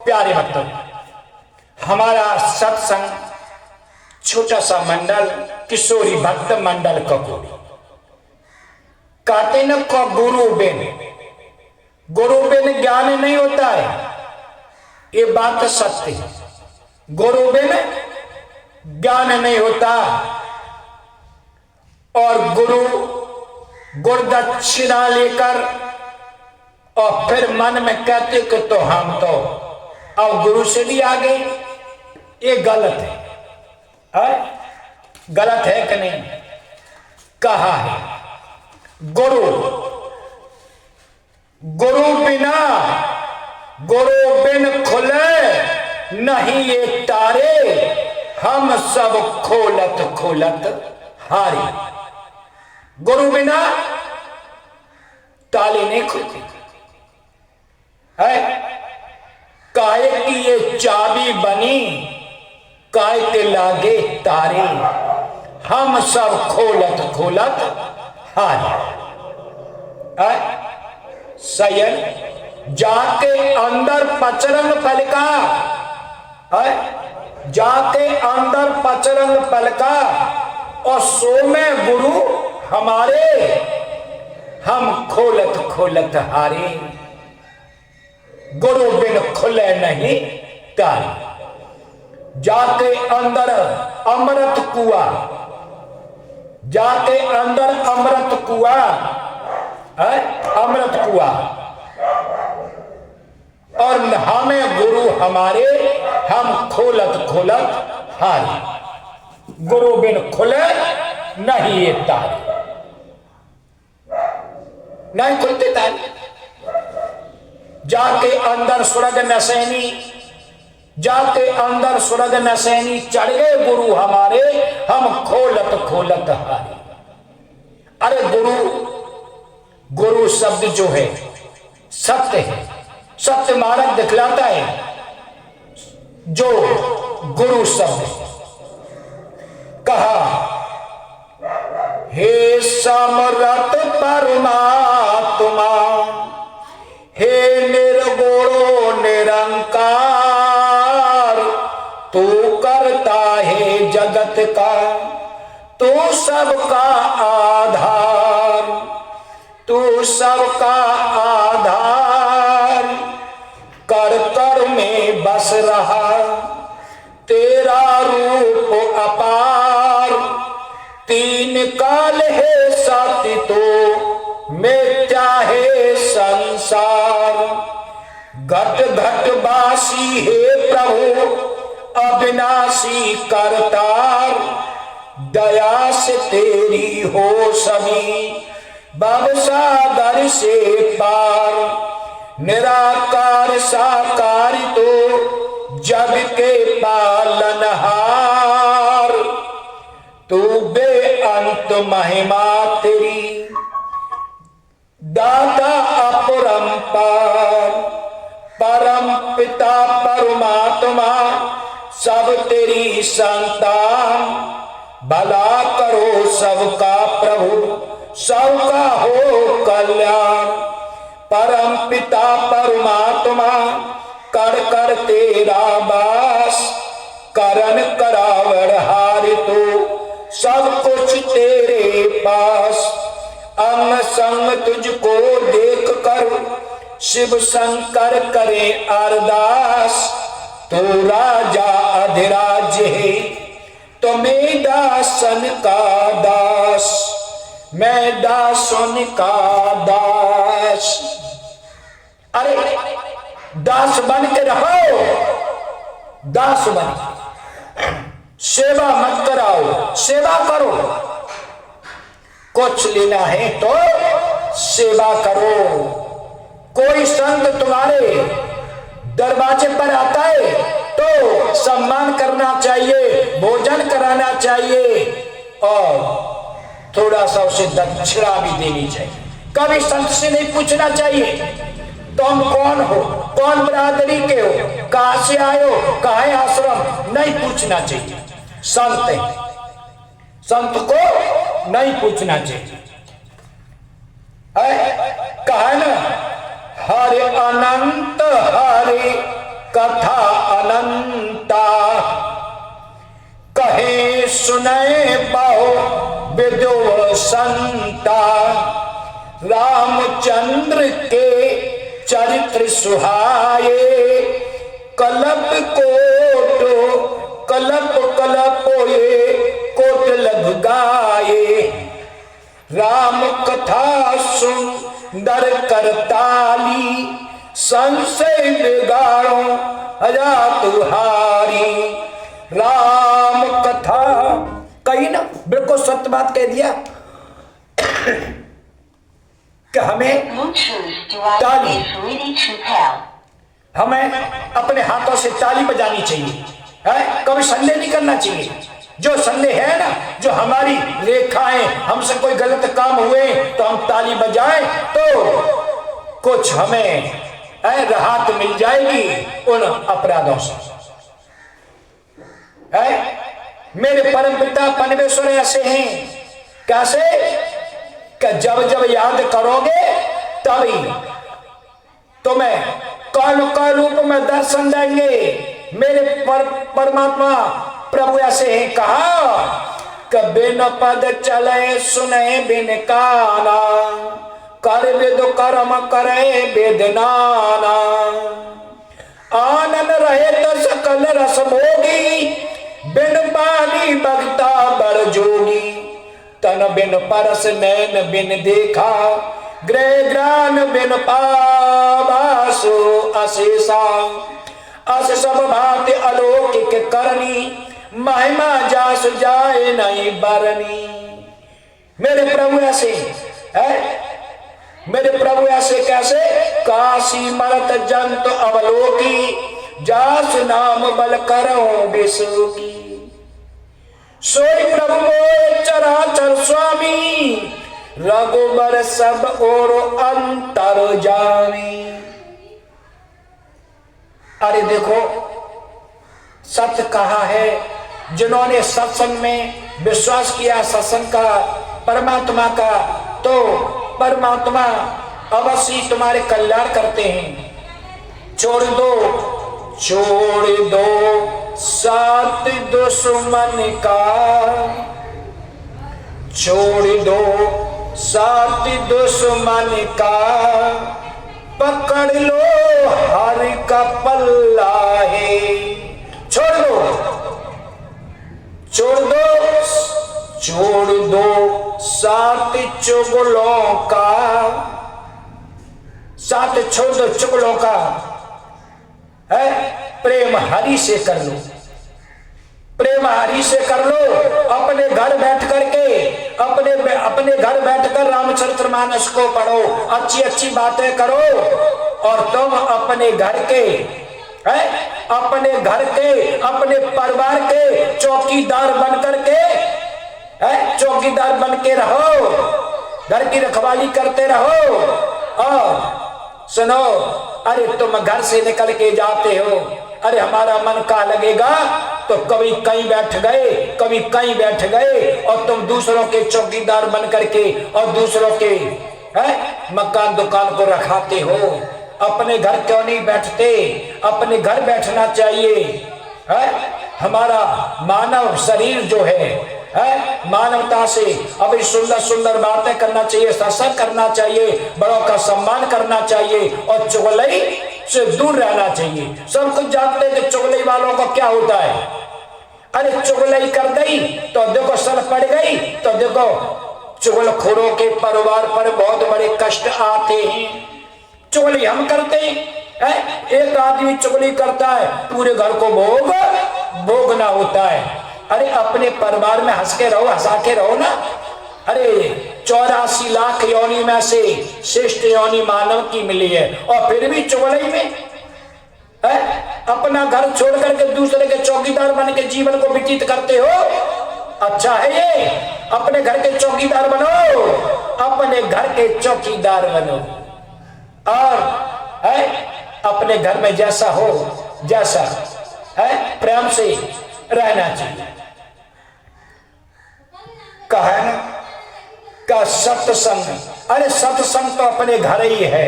प्यारे भक्तों, हमारा सत्संग छोटा सा मंडल किशोरी भक्त मंडल ककोरी कहते न को गुरु बिन ज्ञान नहीं होता है। ये बात सत्य है, गुरु बिन ज्ञान नहीं होता। और गुरु दक्षिणा लेकर और फिर मन में कहते कि तो हम तो अब गुरु से भी आगे, ये गलत है। गलत है कि नहीं? कहा है गुरु बिन खुले नहीं ये तारे, हम सब खोलत हारे। गुरु बिना ताले नहीं खुलती है। काहे की ये चाबी बनी, काहे के लागे तारे, हम सब खोलत हारे। सयन जाके अंदर पचरंग पलका, जाके अंदर पचरंग पलका और सो में गुरु हमारे, हम खोलत हारे। गुरु बिन खुले नहीं तारे। जाके अंदर अमृत कुआ, जाके अंदर अमृत कुआ, अमृत कुआ, और हमें गुरु हमारे, हम खोलत हारे। गुरु बिन खुले नहीं ये तारे, नहीं खुलते तारे। जाके अंदर स्वर्ग नसैनी, जाके अंदर स्वर्ग नसैनी, चढ़ गए गुरु हमारे, हम खोलत हारे। अरे गुरु शब्द जो है सत्य है, सत्य मार्ग दिखलाता है। जो गुरु शब्द कहा, हे समरथ परमात्मा, हे निर्गुण निरंकार, तू करता है जगत का, तू सबका आधार, तू सबका आधार, कर में बस रहा तेरा रूप अपार। तीन काल है साथी तो में चाहे संसार, घट घट बासी है प्रभु अविनाशी करतार। दया से तेरी हो सभी भवसागर से पार, निराकार साकार तो जग के पालनहार। तू बेअंत महिमा तेरी दाता अपरंपार, परम पिता परमात्मा सब तेरी संतान। भला करो सबका प्रभु, सबका हो कल्याण। परम पिता परमात्मा कर तेरा वास, करन करावड़ हारि तो सब कुछ तेरे पास। अंग संग तुझको देख कर शिव शंकर करे अरदास। तो राजा अधिराज है तो मैं दासन का दास, मैं दासन का दास। अरे दास बन के रहो, दास बन, सेवा मत कराओ, सेवा करो। कुछ लेना है तो सेवा करो। कोई संत तुम्हारे दरवाजे पर आता है तो सम्मान करना चाहिए, भोजन कराना चाहिए और थोड़ा सा उसे दक्षिणा भी देनी चाहिए। कभी संत से नहीं पूछना चाहिए तुम कौन हो, कौन बरादरी के हो, कहां से आए हो, कहां है आश्रम, नहीं पूछना चाहिए। संत को नहीं पूछना चाहिए। कहा ना, हरे अनंत हरे कथा अनंता, कहे सुने पाओ विदो संता। रामचंद्र के चरित्र सुहाए, कलप कोट कलप कलपोए कोट लग गाए। राम कथा सुंदर करताली, संशय बिगाड़ो अजा तुहारी। राम कथा कही ना, बिल्कुल सत्य बात कह दिया कि हमें ताली, हमें अपने हाथों से ताली बजानी चाहिए, है? कभी संदेह नहीं करना चाहिए। जो संदेह है ना, जो हमारी रेखाएं, हमसे कोई गलत काम हुए तो हम ताली बजाएं तो कुछ हमें राहत मिल जाएगी उन अपराधों से, है? मेरे परम पिता परमेश्वर ऐसे हैं, कैसे कि जब जब याद करोगे तभी तुम्हें काल काल रूप में दर्शन देंगे। मेरे परमात्मा प्रभु ऐसे हैं, कहा कि बिन पद चले सुने बिन काना, कर विद कर्म करे वेदनाना। आनंद रहे तो सकल रस भोगी, बिन पानी भगता बड़ जोगी। तन बिन परस नैन बिन देखा, गृह ग्रान बिन पावासो अशेषा। अस सब भांति अलौकिक करनी, महिमा जास जाए नहीं बरनी। मेरे प्रभु ऐसे है, मेरे प्रभु ऐसे कैसे? काशी मरत जंत अवलोकी, जास नाम बल करो बेसोगी। सोई प्रभु मोय चराचर स्वामी, रघुबर सब और अंतर जानी। अरे देखो, सत्य कहा है, जिन्होंने सत्संग में विश्वास किया, सत्संग का, परमात्मा का, तो परमात्मा अवश्य तुम्हारे कल्याण करते हैं। छोड़ दो साथ दुश्मन का, छोड़ दो साथ दुश्मन का, पकड़ लो हर का पल्ला है। छोड़ दो साथ चुगलों का, साथ छोड़ दो चुगलों का, है? प्रेम हरि से कर लो, प्रेम हरि से कर लो। अपने घर बैठ करके, अपने घर बैठकर रामचरितमानस को पढ़ो, अच्छी अच्छी बातें करो, और तुम अपने घर के, है? अपने घर के, अपने परिवार के चौकीदार बन करके, है? चौकीदार बन के रहो, घर की रखवाली करते रहो। और सुनो, अरे तुम घर से निकल के जाते हो, अरे हमारा मन कहाँ लगेगा, तो कभी कहीं बैठ गए, कभी कहीं बैठ गए, और तुम दूसरों के चौकीदार बन करके और दूसरों के, है? मकान दुकान को रखाते हो। अपने घर क्यों नहीं बैठते? अपने घर बैठना चाहिए, है? हमारा मानव शरीर जो है, मानवता से अभी सुंदर सुंदर बातें करना चाहिए, सत्संग करना चाहिए, बड़ों का सम्मान करना चाहिए, और चुगलई से दूर रहना चाहिए। सब कुछ जानते हैं कि चुगलई वालों को क्या होता है। अरे चुगलई कर गई तो देखो सल पड़ गई, तो देखो चुगलखोरों के परिवार पर बहुत बड़े कष्ट आते हैं। चुगली हम करते हैं, एक आदमी चुगली करता है, पूरे घर को भोगना होता है। अरे अपने परिवार में हंस के रहो, हंसा के रहो ना। अरे 84 लाख योनि में से श्रेष्ठ योनि मानव की मिली है, और फिर भी चुगली में, है? अपना घर छोड़ करके दूसरे के चौकीदार बन के जीवन को व्यतीत करते हो। अच्छा है ये? अपने घर के चौकीदार बनो, अपने घर के चौकीदार बनो, और है अपने घर में जैसा हो, जैसा है प्रेम से रहना चाहिए। कहा है ना का सत्संग, अरे सत्संग तो अपने घर ही है।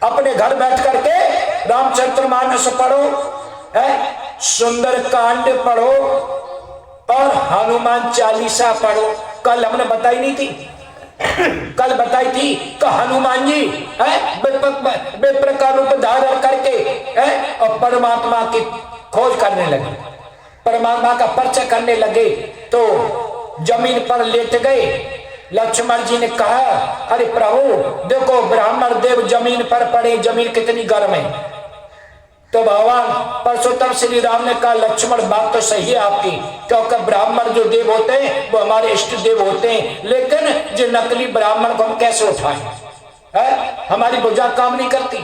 अपने घर बैठ करके रामचरितमानस पढ़ो, सुंदर कांड पढ़ो और हनुमान चालीसा पढ़ो। कल हमने बताई नहीं थी, कल बताई थी कि हनुमान जी विप्र का रूप धारण करके और परमात्मा की खोज करने लगे, परमात्मा का परिचय करने लगे। तो जमीन पर लेट गए। लक्ष्मण जी ने कहा, अरे प्रभु देखो ब्राह्मण देव जमीन पर पड़े, जमीन कितनी गर्म है। तो भगवान परशुत्तम श्री राम ने कहा, लक्ष्मण बात तो सही है आपकी, क्योंकि ब्राह्मण जो देव होते हैं वो हमारे इष्ट देव होते हैं, लेकिन जो नकली ब्राह्मण को हम कैसे उठाएं, हमारी भुजा काम नहीं करती।